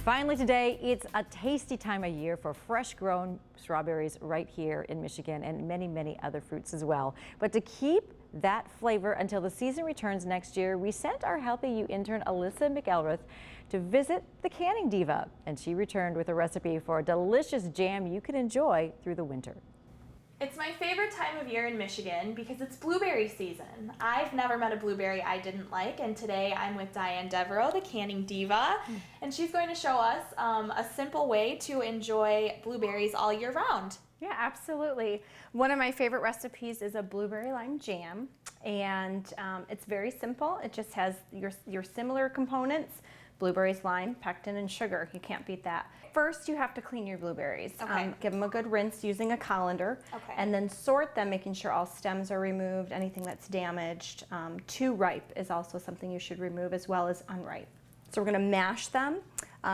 Finally today, it's a tasty time of year for fresh grown strawberries right here in Michigan, and many other fruits as well. But to keep that flavor until the season returns next year, we sent our Healthy You intern Alyssa McElreath to visit the Canning Diva, and she returned with a recipe for a delicious jam you can enjoy through the winter. It's my favorite time of year in Michigan because it's blueberry season. I've never met a blueberry I didn't like, and today I'm with Diane Devereaux, the Canning Diva, and she's going to show us a simple way to enjoy blueberries all year round. Yeah, absolutely. One of my favorite recipes is a blueberry lime jam, and it's very simple. It just has your similar components: blueberries, lime, pectin, and sugar. You can't beat that. First, you have to clean your blueberries. Okay. Give them a good rinse using a colander, and then sort them, making sure all stems are removed, anything that's damaged. Too ripe is also something you should remove, as well as unripe. So we're going to mash them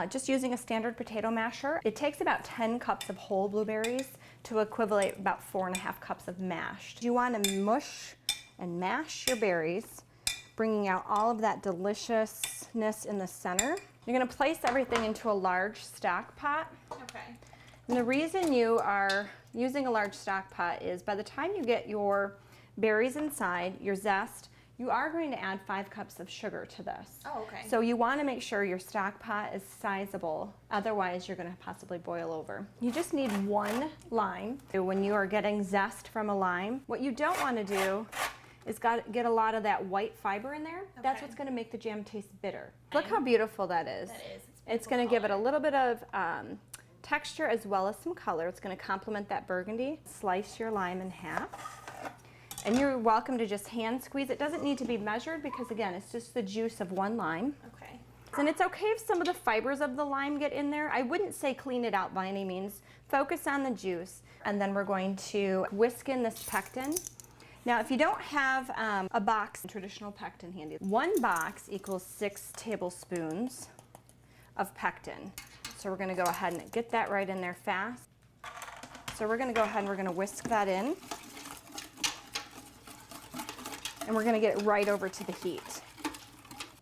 just using a standard potato masher. It takes about 10 cups of whole blueberries to equivalent about 4.5 cups of mashed. You want to mush and mash your berries, bringing out all of that deliciousness in the center. You're going to place everything into a large stock pot. Okay. And the reason you are using a large stock pot is by the time you get your berries inside, your zest, you are going to add 5 cups of sugar to this. Oh, okay. So you want to make sure your stock pot is sizable, otherwise you're going to possibly boil over. You just need 1 lime. When you are getting zest from a lime, what you don't want to do is get a lot of that white fiber in there. Okay. That's what's going to make the jam taste bitter. Look how beautiful that is. That is. It's going to give it a little bit of texture as well as some color. It's going to complement that burgundy. Slice your lime in half. And you're welcome to just hand squeeze. It doesn't need to be measured because, again, it's just the juice of 1 lime. Okay. And it's okay if some of the fibers of the lime get in there. I wouldn't say clean it out by any means. Focus on the juice. And then we're going to whisk in this pectin. Now, if you don't have a box of traditional pectin handy, 1 box equals 6 tablespoons of pectin. So we're going to go ahead and get that right in there fast. So we're going to go ahead and we're going to whisk that in. And we're going to get it right over to the heat.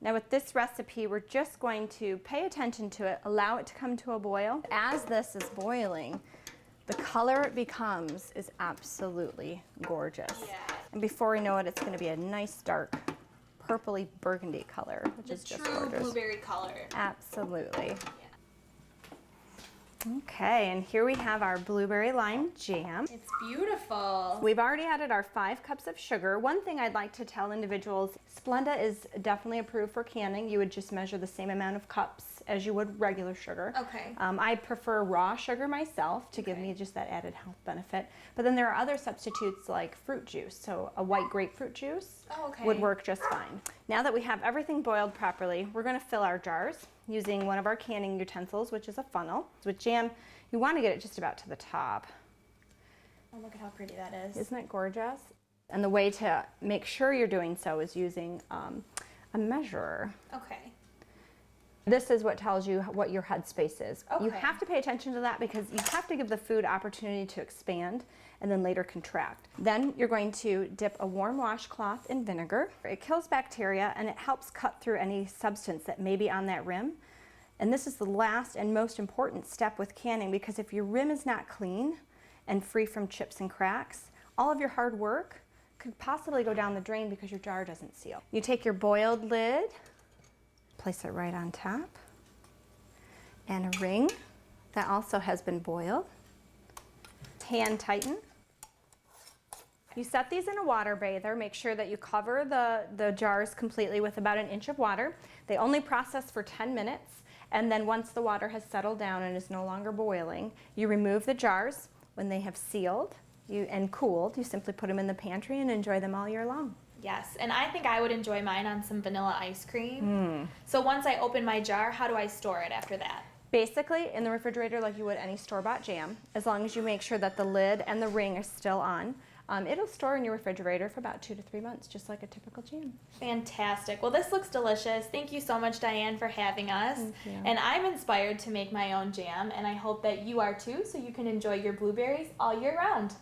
Now with this recipe, we're just going to pay attention to it, allow it to come to a boil. As this is boiling, the color it becomes is absolutely gorgeous. Yeah. And before we know it, it's going to be a nice dark purpley burgundy color, which is just gorgeous. True blueberry color. Absolutely. Yeah. Okay, and here we have our blueberry lime jam. It's beautiful. We've already added our 5 cups of sugar. One thing I'd like to tell individuals, Splenda is definitely approved for canning. You would just measure the same amount of cups as you would regular sugar. Okay. I prefer raw sugar myself to give me just that added health benefit. But then there are other substitutes like fruit juice. So a white grapefruit juice would work just fine. Now that we have everything boiled properly, we're going to fill our jars using one of our canning utensils, which is a funnel. With jam, you want to get it just about to the top. Oh, look at how pretty that is. Isn't it gorgeous? And the way to make sure you're doing so is using a measurer. Okay. This is what tells you what your headspace is. Okay. You have to pay attention to that because you have to give the food opportunity to expand and then later contract. Then you're going to dip a warm washcloth in vinegar. It kills bacteria and it helps cut through any substance that may be on that rim. And this is the last and most important step with canning, because if your rim is not clean and free from chips and cracks, all of your hard work could possibly go down the drain because your jar doesn't seal. You take your boiled lid, place it right on top, and a ring that also has been boiled. Hand tighten. You set these in a water bather. Make sure that you cover the jars completely with about 1 inch of water. They only process for 10 minutes, and then once the water has settled down and is no longer boiling, you remove the jars. When they have sealed and cooled, you simply put them in the pantry and enjoy them all year long. Yes, and I think I would enjoy mine on some vanilla ice cream. So once I open my jar, how do I store it after that? Basically, in the refrigerator like you would any store-bought jam, as long as you make sure that the lid and the ring are still on. It'll store in your refrigerator for about 2 to 3 months, just like a typical jam. Fantastic. Well, this looks delicious. Thank you so much, Diane, for having us. Thank you. And I'm inspired to make my own jam, and I hope that you are too, so you can enjoy your blueberries all year round.